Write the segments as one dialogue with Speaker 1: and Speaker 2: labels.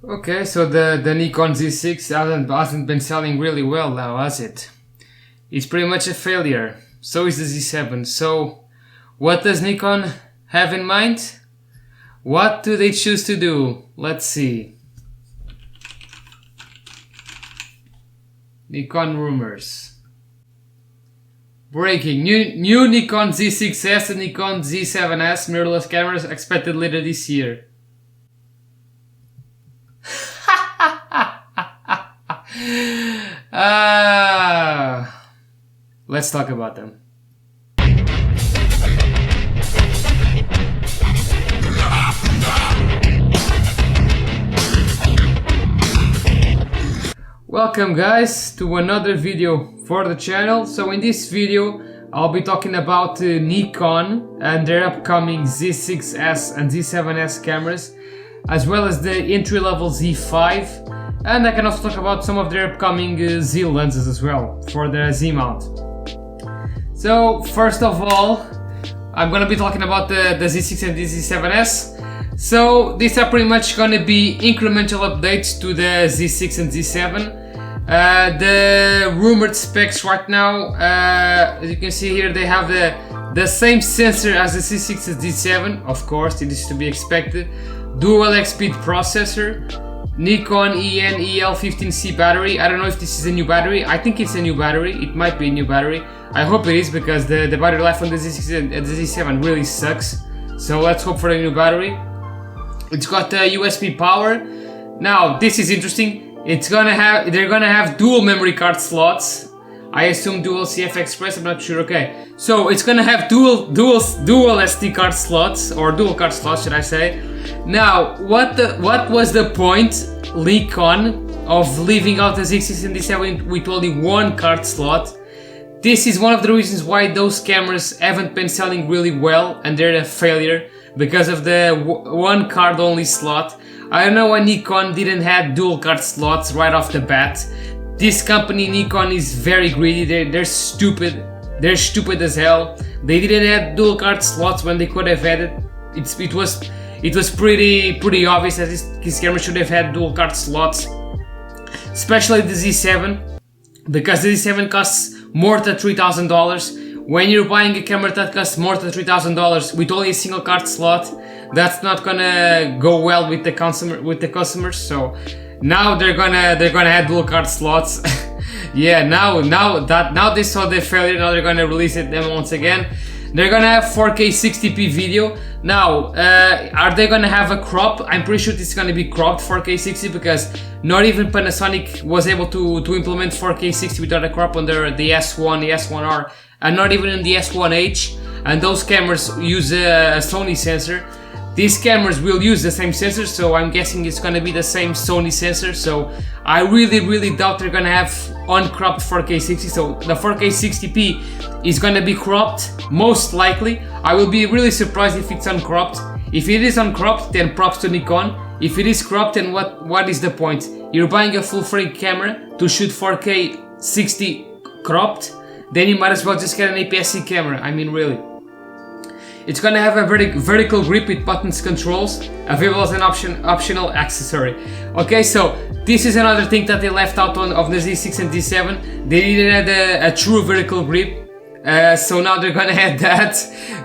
Speaker 1: Okay, so the Nikon Z6 hasn't been selling really well now, has it? It's pretty much a failure. So is the Z7. So what does Nikon have in mind? What do they choose to do? Let's see. Nikon rumors. Breaking. New Nikon Z6s and Nikon Z7s mirrorless cameras expected later this year. Let's talk about them. Welcome guys to another video for the channel. So in this video I'll be talking about Nikon and their upcoming Z6s and Z7s cameras, as well as the entry-level Z5, and I can also talk about some of their upcoming Z lenses as well for the Z mount. So first of all, I'm gonna be talking about the Z6 and the Z7s. So these are pretty much gonna be incremental updates to the Z6 and Z7. The rumored specs right now, as you can see here, they have the same sensor as the Z6 and Z7. Of course, it is to be expected. Dual X-speed processor, Nikon EL15C battery. I don't know if this is a new battery. I think it's a new battery. It might be a new battery. I hope it is, because the battery life on the Z6 and the Z7 really sucks. So let's hope for a new battery. It's got USB power. Now this is interesting. They're gonna have dual memory card slots. I assume dual CF Express. I'm not sure. Okay, so it's gonna have dual SD card slots, or dual card slots, should I say? Now, what was the point, Nikon, of leaving out the Z6 and Z7 with only one card slot? This is one of the reasons why those cameras haven't been selling really well and they're a failure, because of the one card only slot. I don't know why Nikon didn't have dual card slots right off the bat. This company, Nikon, is very greedy. They're stupid. They're stupid as hell. They didn't have dual card slots when they could have had it. It was pretty obvious that this camera should have had dual card slots, especially the Z7, because the Z7 costs more than $3,000. When you're buying a camera that costs more than $3,000 with only a single card slot, that's not gonna go well with the customers. So now they're gonna have dual card slots. Yeah, now they saw the failure. Now they're gonna release them once again. They're gonna have 4K 60p video. Now, are they gonna have a crop? I'm pretty sure this is gonna be cropped 4K 60, because not even Panasonic was able to implement 4K 60 without a crop on the S1, the S1R, and not even in the S1H. And those cameras use a Sony sensor. These cameras will use the same sensor, so I'm guessing it's gonna be the same Sony sensor. So I really doubt they're gonna have uncropped 4K 60. So the 4K 60p is gonna be cropped, most likely. I will be really surprised if it's uncropped. If it is uncropped, then props to Nikon. If it is cropped, then what is the point? You're buying a full frame camera to shoot 4K 60 cropped, then you might as well just get an APS-C camera. I mean, really. It's gonna have a vertical grip with buttons controls, available as an optional accessory. Okay, so this is another thing that they left out of the Z6 and Z7. They didn't have a true vertical grip. So now they're gonna add that.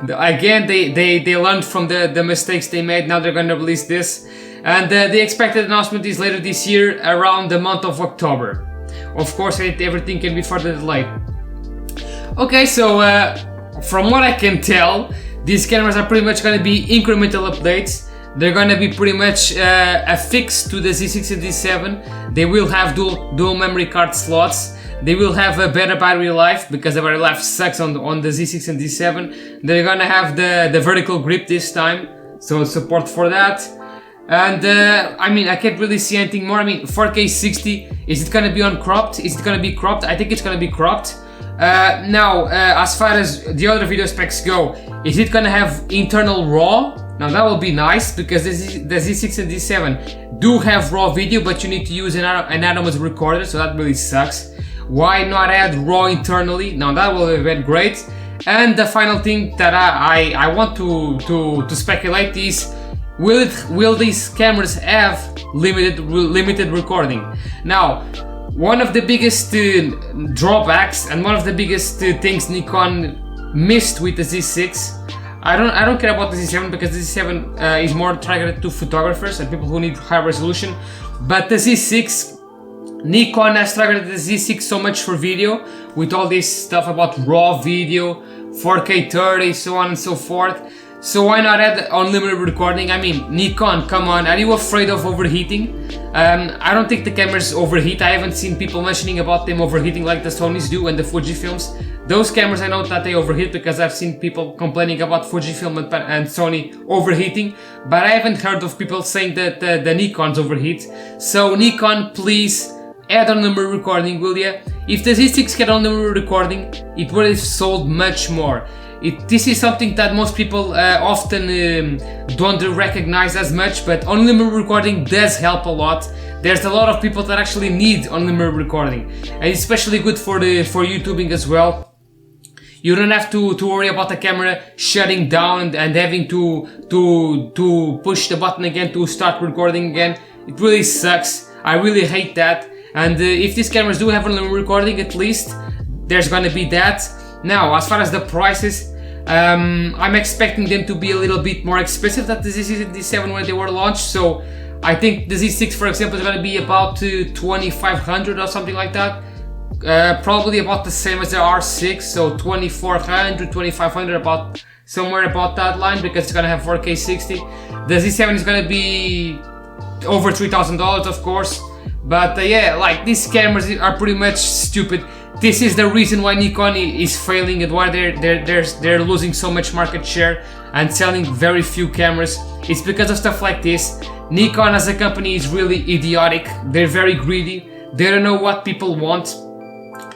Speaker 1: Again, they learned from the mistakes they made. Now they're gonna release this, and the expected announcement is later this year, around the month of October. Of course, everything can be further delayed. Okay, so from what I can tell, these cameras are pretty much gonna be incremental updates. They're gonna be pretty much affixed to the Z6 and Z7. They will have dual memory card slots. They will have a better battery life, because the battery life sucks on the Z6 and Z7. They're gonna have the vertical grip this time, so support for that. And I mean, I can't really see anything more. I mean, 4K 60, is it gonna be uncropped? Is it gonna be cropped? I think it's gonna be cropped. Now, as far as the other video specs go, is it gonna have internal RAW? Now that will be nice, because the Z6 and Z7 do have RAW video, but you need to use an anonymous recorder, so that really sucks. Why not add RAW internally? Now that will have been great. And the final thing that I want to speculate is will these cameras have limited recording? Now, one of the biggest drawbacks and one of the biggest things Nikon missed with the Z6, I don't care about the Z7 because the Z7 is more targeted to photographers and people who need high resolution, but the Z6, Nikon has targeted the Z6 so much for video, with all this stuff about raw video, 4K 30, so on and so forth. So why not add unlimited recording? I mean, Nikon, come on, are you afraid of overheating? I don't think the cameras overheat. I haven't seen people mentioning about them overheating like the Sonys do and the Fujifilms. Those cameras, I know that they overheat because I've seen people complaining about Fujifilm and Sony overheating, but I haven't heard of people saying that the Nikons overheat. So Nikon, please add unlimited recording, will ya? If the Z6 had unlimited recording, it would have sold much more. This is something that most people often don't recognize as much, but unlimited recording does help a lot. There's a lot of people that actually need unlimited recording, and it's especially good for YouTubing as well. You don't have to worry about the camera shutting down and having to push the button again to start recording again. It really sucks. I really hate that. And if these cameras do have unlimited recording, at least there's gonna be that. Now, as far as the prices, I'm expecting them to be a little bit more expensive than the Z6 and Z7 when they were launched. So I think the Z6, for example, is going to be about 2,500 or something like that. Probably about the same as the R6, so 2,400, 2,500, about somewhere about that line, because it's going to have 4K 60. The Z7 is going to be over $3,000, of course. But yeah, like, these cameras are pretty much stupid. This is the reason why Nikon is failing and why they're losing so much market share and selling very few cameras. It's because of stuff like this. Nikon as a company is really idiotic. They're very greedy. They don't know what people want.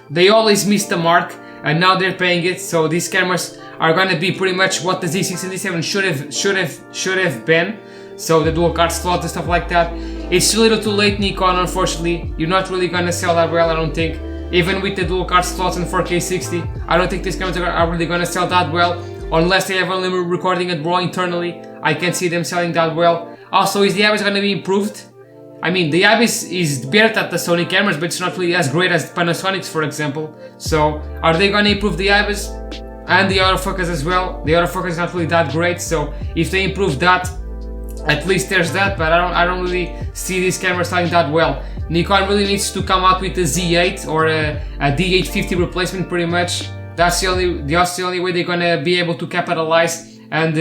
Speaker 1: They always miss the mark, and now they're paying it. So these cameras are going to be pretty much what the Z6 and Z7 should have been. So the dual card slot and stuff like that. It's a little too late, Nikon, unfortunately. You're not really going to sell that well, I don't think. Even with the dual card slots and 4K 60, I don't think these cameras are really going to sell that well, unless they have unlimited recording and RAW internally. I can't see them selling that well. Also, is the IBIS going to be improved? I mean, the IBIS is better than the Sony cameras, but it's not really as great as Panasonic's, for example. So, are they going to improve the IBIS? And the autofocus as well? The autofocus is not really that great, so if they improve that, at least there's that, but I don't really see these cameras selling that well. Nikon really needs to come out with a Z8 or a D850 replacement, pretty much. That's the only way they're gonna be able to capitalize and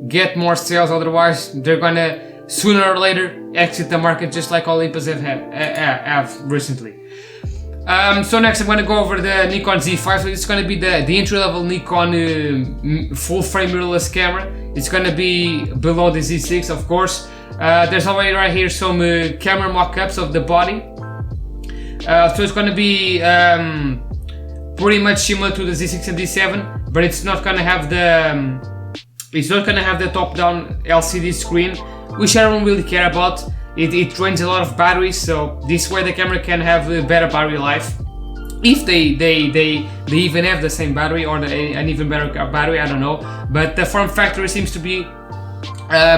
Speaker 1: get more sales. Otherwise, they're gonna sooner or later exit the market, just like Olympus have recently. So next I'm gonna go over the Nikon Z5. So it's gonna be the entry-level Nikon full-frame mirrorless camera. It's gonna be below the Z6, of course. There's already right here some camera mock-ups of the body. So it's gonna be pretty much similar to the Z6 and Z7, but it's not gonna have the top-down LCD screen, which I don't really care about. It drains a lot of batteries, so this way the camera can have a better battery life. If they even have the same battery or an even better battery, I don't know. But the form factor seems to be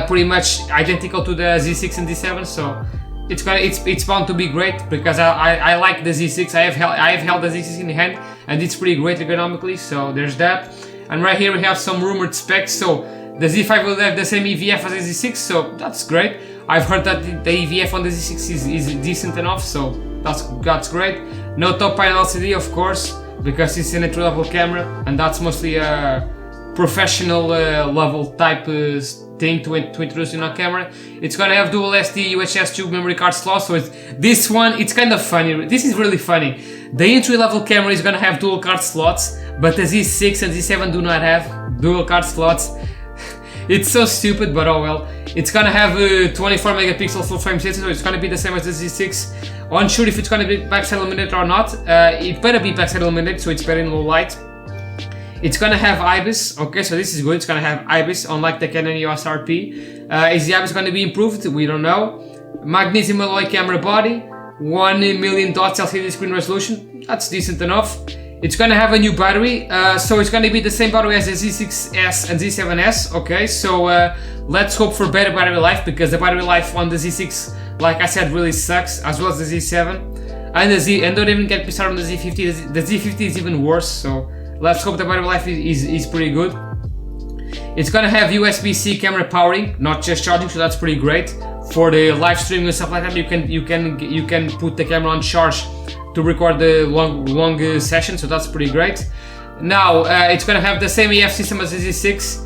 Speaker 1: pretty much identical to the Z6 and Z7, so it's bound to be great, because I like the Z6. I have held the Z6 in hand, and it's pretty great ergonomically. So there's that. And right here we have some rumored specs. So the Z5 will have the same EVF as the Z6, so that's great. I've heard that the EVF on the Z6 is decent enough, so that's great. No top panel LCD, of course, because it's an entry-level camera, and that's mostly a professional level type thing to introduce in a camera. It's gonna have dual SD UHS 2 memory card slots, so it's kind of funny. This is really funny. The entry-level camera is gonna have dual card slots, but the Z6 and Z7 do not have dual card slots. It's so stupid, but oh well. It's gonna have a 24 megapixel full frame sensor, so it's gonna be the same as the Z6. Unsure if it's gonna be backside illuminated or not. It better be backside illuminated, so it's better in low light. It's gonna have IBIS. Okay, so this is good. It's gonna have IBIS, unlike the Canon EOS RP. Is the IBIS gonna be improved? We don't know. Magnesium alloy camera body, 1 million dots LCD screen resolution. That's decent enough. It's gonna have a new battery, so it's gonna be the same battery as the Z6s and Z7s. Okay, so let's hope for better battery life, because the battery life on the Z6, like I said, really sucks, as well as the Z7 and don't even get me started on the Z50. The Z50 is even worse, so let's hope the battery life is pretty good. It's gonna have USB-C camera powering, not just charging, so that's pretty great for the live streaming and stuff like that. You can put the camera on charge to record the long session, so that's pretty great. Now it's gonna have the same AF system as the Z6.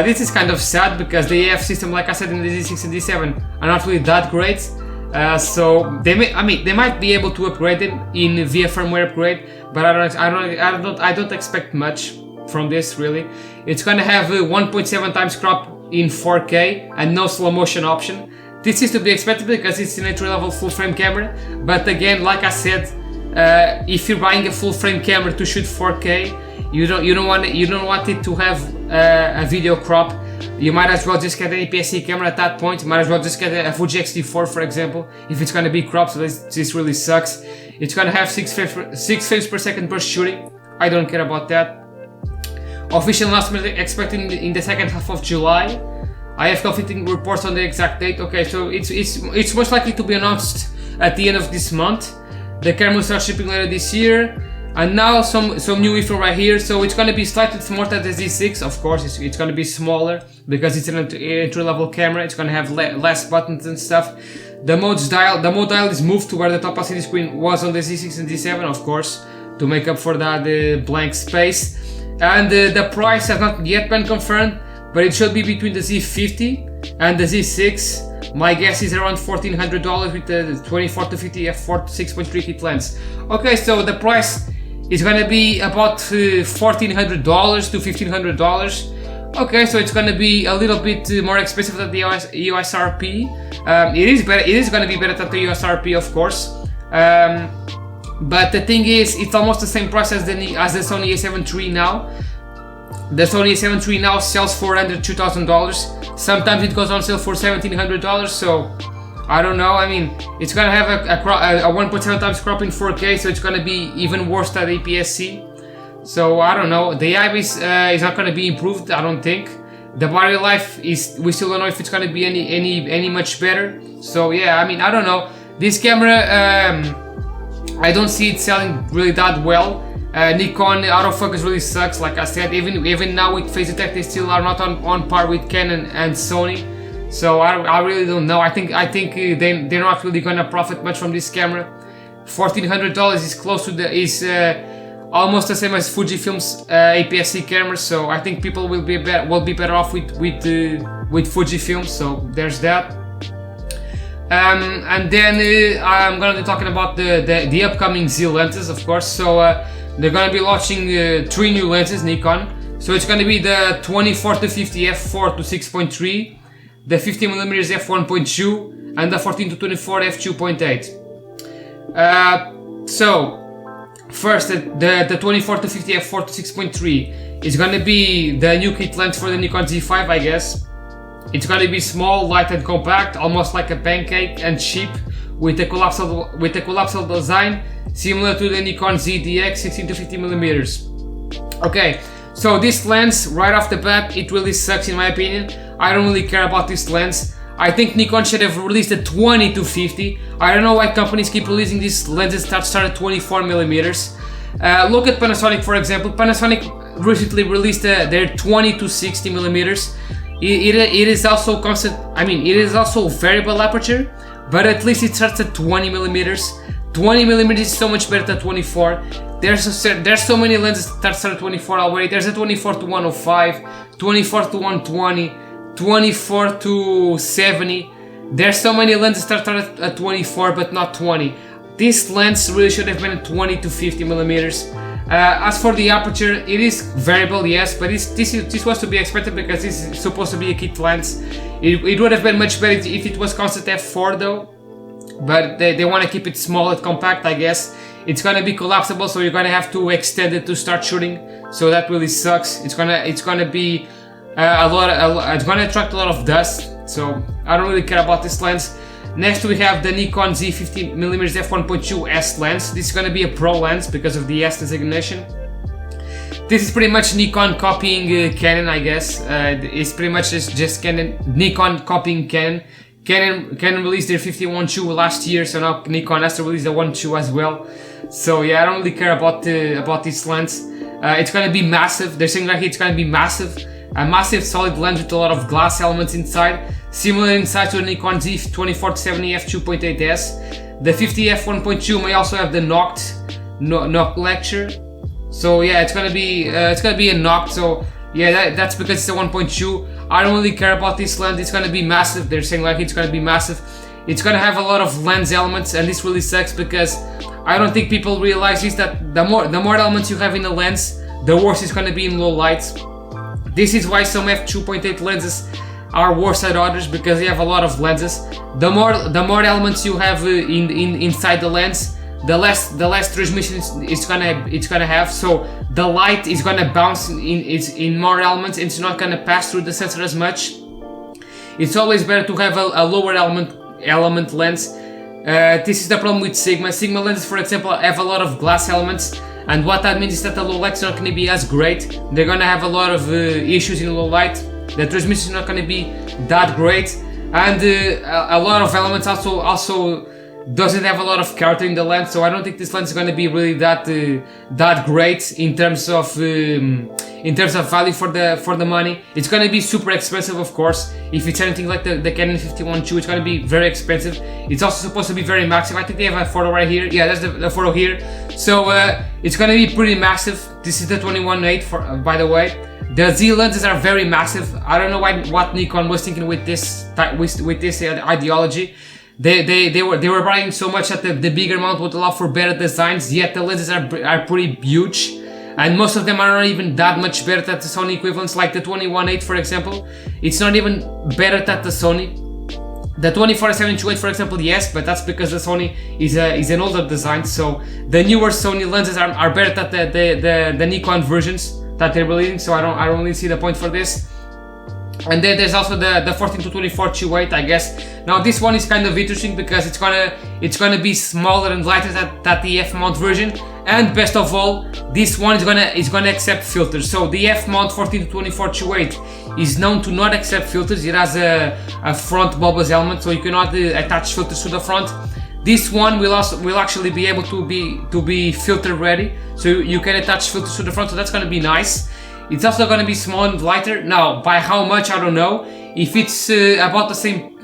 Speaker 1: This is kind of sad because the AF system, like I said, in the Z6 and Z7 are not really that great. So they might be able to upgrade them via firmware upgrade, but I don't expect much from this really. It's gonna have a 1.7 times crop in 4K and no slow motion option. This is to be expected because it's an entry-level full-frame camera, but again, like I said, if you're buying a full-frame camera to shoot 4K, you don't want it to have a video crop. You might as well just get an APS-C camera at that point. You might as well just get a Fuji X-T4, for example, if it's gonna be cropped. So this really sucks. It's gonna have 6 frames per second burst shooting. I don't care about that. Official announcement expected in the second half of July. I have conflicting reports on the exact date. Okay, so it's most likely to be announced at the end of this month. The camera will start shipping later this year. And now some new info right here. So it's going to be slightly smaller than the Z6. Of course, it's going to be smaller because it's an entry-level camera. It's going to have less buttons and stuff. The mode dial is moved to where the top LCD screen was on the Z6 and Z7, of course, to make up for that blank space. And the price has not yet been confirmed, but it should be between the Z50 and the Z6. My guess is around $1,400 with the 24-50 f4 6.3 kit lens. Okay, so the price is gonna be about $1,400 to $1,500. Okay, so it's gonna be a little bit more expensive than the USRP. It is gonna be better than the USRP, of course. But the thing is, it's almost the same price as the Sony A7 III now. The Sony A7 III now sells for under $2,000. Sometimes it goes on sale for $1,700. So I don't know. I mean, it's gonna have a 1.7 times crop in 4K, so it's gonna be even worse than APS-C. So I don't know. The IBIS is not gonna be improved, I don't think. The battery life we still don't know if it's gonna be any much better. So yeah, I mean, I don't know. This camera, I don't see it selling really that well. Nikon autofocus really sucks, like I said. Even now with phase detect, they still are not on par with Canon and Sony. So I really don't know. I think they're not really gonna profit much from this camera. $1,400 is close to almost the same as Fujifilm's APS-C cameras. So I think people will be better off with Fujifilm. So there's that. And then I'm gonna be talking about the upcoming Z lenses, of course. So they're gonna be launching 3 new lenses, Nikon. So it's gonna be the 24-50 f4 to 6.3, the 50mm f1.2, and the 14-24 f2.8. So first, the 24-50 f4 to 6.3 is gonna be the new kit lens for the Nikon Z5, I guess. It's gonna be small, light and compact, almost like a pancake, and cheap, with a collapsible design, similar to the Nikon ZDX 16-50mm. Okay, so this lens, right off the bat, it really sucks in my opinion. I don't really care about this lens. I think Nikon should have released a 20-50. I don't know why companies keep releasing these lenses that start at 24mm. Look at Panasonic, for example. Panasonic recently released their 20-60mm. It is also constant. I mean, it is also variable aperture, but at least it starts at 20mm. 20mm is so much better than 24. There's so many lenses that start at 24 already. There's a 24-105, 24-120, 24-70. There's so many lenses that start at 24, but not 20. This lens really should have been at 20-50mm. As for the aperture, it is variable, yes, but this was to be expected because this is supposed to be a kit lens. It would have been much better if it was constant f4 though, but they want to keep it small and compact, I guess. It's gonna be collapsible, so you're gonna have to extend it to start shooting. So that really sucks. It's gonna be it's gonna attract a lot of dust. So I don't really care about this lens. Next we have the Nikon Z50mm f1.2 S lens. This is going to be a pro lens because of the S designation. This is pretty much Nikon copying Canon, I guess. It's pretty much just Nikon copying Canon. Canon released their 51.2 last year, so now Nikon has to release the 1.2 as well. So yeah, I don't really care about this lens. It's gonna be massive. They're saying like it's gonna be massive, a massive solid lens with a lot of glass elements inside, similar in size to the Nikon Z24-70 f2.8s. The 50 f1.2 may also have the knocked lecture. So yeah, it's gonna be a knocked. So yeah, that's because it's a 1.2. I don't really care about this lens. It's gonna be massive. They're saying like it's gonna be massive. It's gonna have a lot of lens elements, and this really sucks because I don't think people realize is that the more elements you have in a lens, the worse it's gonna be in low lights. This is why some f2.8 lenses are worse than others, because they have a lot of lenses. The more elements you have inside the lens, the less transmission it's gonna have. So the light is gonna bounce in more elements, and it's not gonna pass through the sensor as much. It's always better to have a lower element lens. This is the problem with Sigma. Sigma lenses, for example, have a lot of glass elements, and what that means is that the low light is not going to be as great. They're going to have a lot of issues in low light. The transmission is not going to be that great, and a lot of elements also doesn't have a lot of character in the lens. So I don't think this lens is going to be really that great in terms of value for the money. It's going to be super expensive, of course. If it's anything like the Canon 51.2, it's going to be very expensive. It's also supposed to be very massive. I think they have a photo right here. Yeah, that's the photo here. So it's going to be pretty massive. This is the 21.8 by the way. The Z lenses are very massive. I don't know what Nikon was thinking with this ideology. They were bragging so much that the bigger mount would allow for better designs, yet the lenses are pretty huge, and most of them are not even that much better than the Sony equivalents, like the 21.8 for example. It's not even better than the Sony. The 24-70-2.8 for example, yes, but that's because the Sony is an older design. So the newer Sony lenses are better than the Nikon versions that they're releasing. So I don't really see the point for this. And then there's also the 14-24-2.8, I guess. Now this one is kind of interesting because it's gonna be smaller and lighter than the F mount version, and best of all, this one is gonna accept filters. So the F mount 14-24-2.8 is known to not accept filters. It has a front bulbous element, so you cannot attach filters to the front. This one will actually be able to be filter ready, so you can attach filters to the front. So that's gonna be nice. It's also going to be small and lighter. Now, by how much I don't know. If it's about the same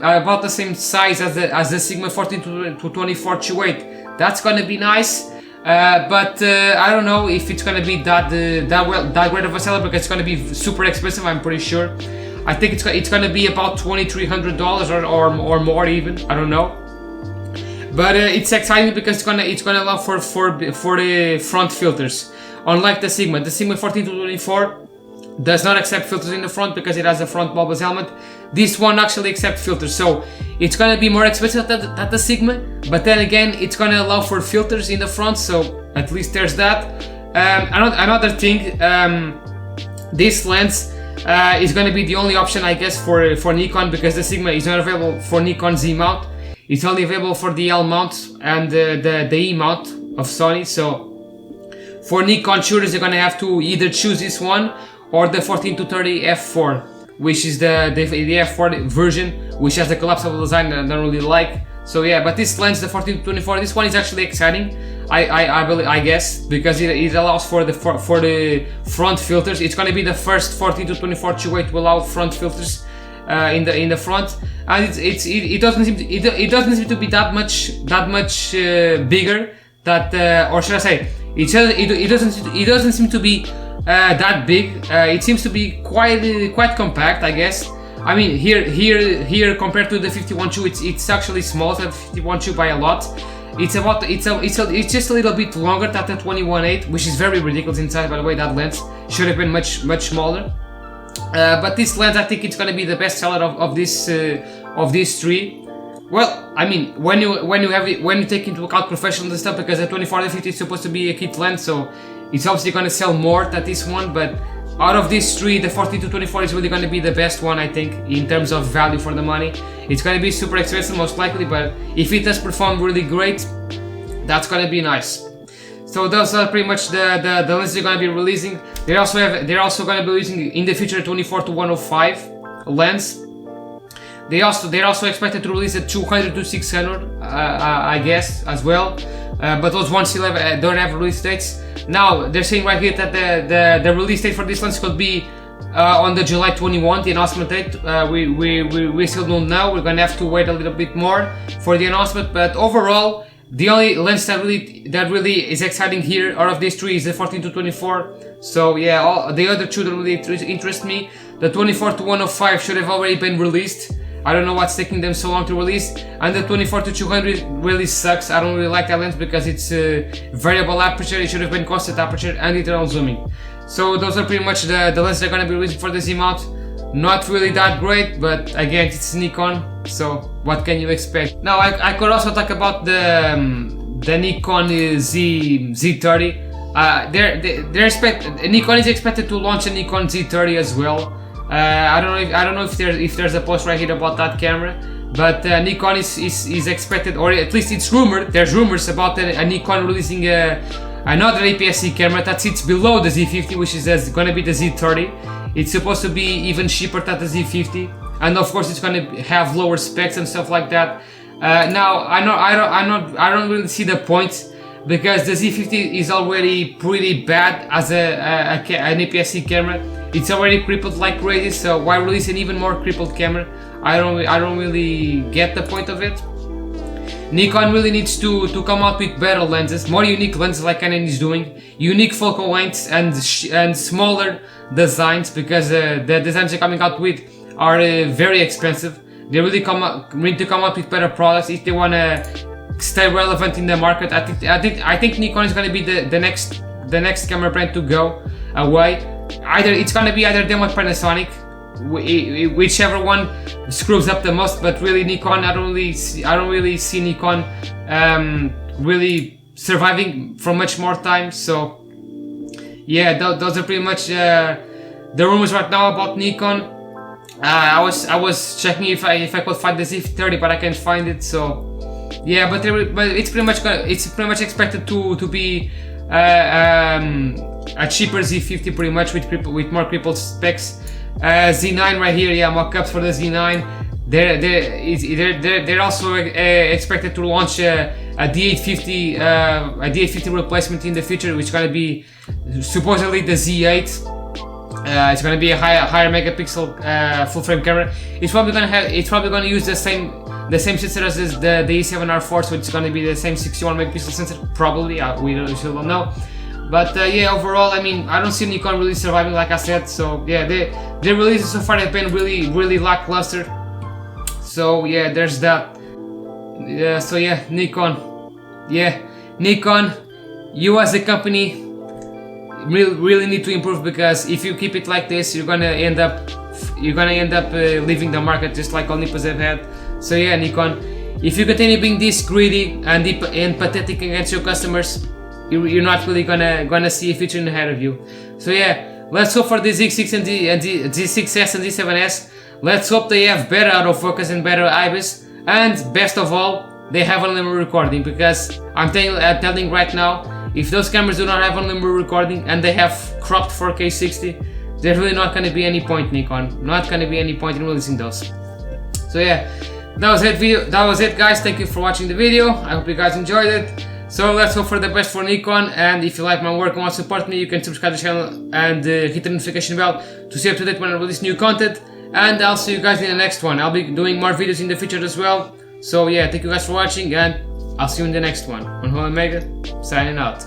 Speaker 1: size as the Sigma 14-24-2.8, that's going to be nice. But I don't know if it's going to be that great of a seller, because it's going to be super expensive. I'm pretty sure. I think it's going to be about $2,300 or more even. I don't know. But it's exciting because it's gonna allow for the front filters. Unlike the Sigma 14-24 does not accept filters in the front because it has a front bulbous element. This one actually accepts filters, so it's gonna be more expensive than the Sigma. But then again, it's gonna allow for filters in the front, so at least there's that. Another thing, this lens is gonna be the only option, I guess, for Nikon, because the Sigma is not available for Nikon Z mount. It's only available for the L mount and the E mount of Sony. So for Nikon shooters, you're gonna have to either choose this one or the 14-30 f4, which is the f4 version, which has the collapsible design that I don't really like. So yeah, but this lens, the 14-24, this one is actually exciting. I guess, because it allows for the front filters. It's gonna be the first 14-24-2.8 to allow front filters in the front, and it doesn't seem to be that much bigger. Or should I say, it doesn't seem to be that big. It seems to be quite compact, I guess. I mean, here compared to the 51.2, it's actually smaller than the 51.2 by a lot. It's just a little bit longer than the 21.8, which is very ridiculous inside. By the way, that lens should have been much smaller. But this lens, I think it's gonna be the best seller of these three. Well, I mean, when you take into account professional and stuff, because the 24-50 is supposed to be a kit lens, so it's obviously gonna sell more than this one. But out of these three, the 14-24 is really going to be the best one, I think, in terms of value for the money. It's going to be super expensive most likely, but if it does perform really great, that's going to be nice. So those are pretty much the lenses they're going to be releasing. They're also going to be releasing in the future 24-105 lens. They're also expected to release a 200-600, I guess, as well. But those ones still don't have release dates. Now they're saying right here that the release date for this lens could be on the July 21, the announcement date. We still don't know. We're gonna have to wait a little bit more for the announcement. But overall, the only lens that really is exciting here out of these three is the 14-24. So yeah, the other two don't really interest me. The 24-105 should have already been released. I don't know what's taking them so long to release, and the 24-200 really sucks. I don't really like that lens because it's variable aperture. It should have been constant aperture and internal zooming. So those are pretty much the lenses they're going to be releasing for the Z mount. Not really that great, but again, it's Nikon, so what can you expect? Now I could also talk about the Nikon Z30. Nikon is expected to launch a Nikon Z30 as well. I don't know if there's a post right here about that camera, but Nikon is expected, or at least it's rumored. There's rumors about a Nikon releasing another APS-C camera that sits below the Z50, which is going to be the Z30. It's supposed to be even cheaper than the Z50, and of course it's going to have lower specs and stuff like that. Now I don't really see the point, because the Z50 is already pretty bad as an APS-C camera. It's already crippled like crazy, so why release an even more crippled camera? I don't really get the point of it. Nikon really needs to come out with better lenses, more unique lenses like Canon is doing, unique focal lengths and smaller designs, because the designs they're coming out with are very expensive. They really need to come out with better products if they want to stay relevant in the market. I think Nikon is going to be the next camera brand to go away. It's going to be either them or Panasonic, whichever one screws up the most. But really, Nikon, I don't really see Nikon really surviving for much more time. So yeah, those are pretty much the rumors right now about Nikon. I was checking if I could find the Z30, but I can't find it. So yeah, but it's pretty much expected to be a cheaper Z50, pretty much with more crippled specs. Z9 right here, yeah, mock-ups for the Z9. They're also expected to launch a D850 replacement in the future, which is going to be supposedly the Z8. It's going to be a higher megapixel full frame camera. It's probably going to use the same sensor as the E7R4, so it's going to be the same 61 megapixel sensor, probably. We still don't know. But yeah, overall, I mean, I don't see Nikon really surviving, like I said. So yeah, their releases so far have been really lackluster. So yeah, there's that. Yeah, so yeah, Nikon. Yeah, Nikon, you as a company really need to improve, because if you keep it like this, you're gonna end up leaving the market just like Olympus have had. So yeah, Nikon, if you continue being this greedy and pathetic against your customers, you're not really gonna see a future ahead of you. So yeah, let's hope for the Z6 and Z6s and Z7s. Let's hope they have better autofocus and better IBIS, and best of all, they have unlimited recording, because I'm telling right now, if those cameras do not have unlimited recording and they have cropped 4K 60, there's really not going to be any point, Nikon. Not going to be any point in releasing those. So yeah, that was it guys. Thank you for watching the video. I hope you guys enjoyed it. So let's hope for the best for Nikon, and if you like my work and want to support me, you can subscribe to the channel and hit the notification bell to stay up to date when I release new content. And I'll see you guys in the next one. I'll be doing more videos in the future as well. So yeah, thank you guys for watching, and I'll see you in the next one. UNHOLY-OMEGA, signing out.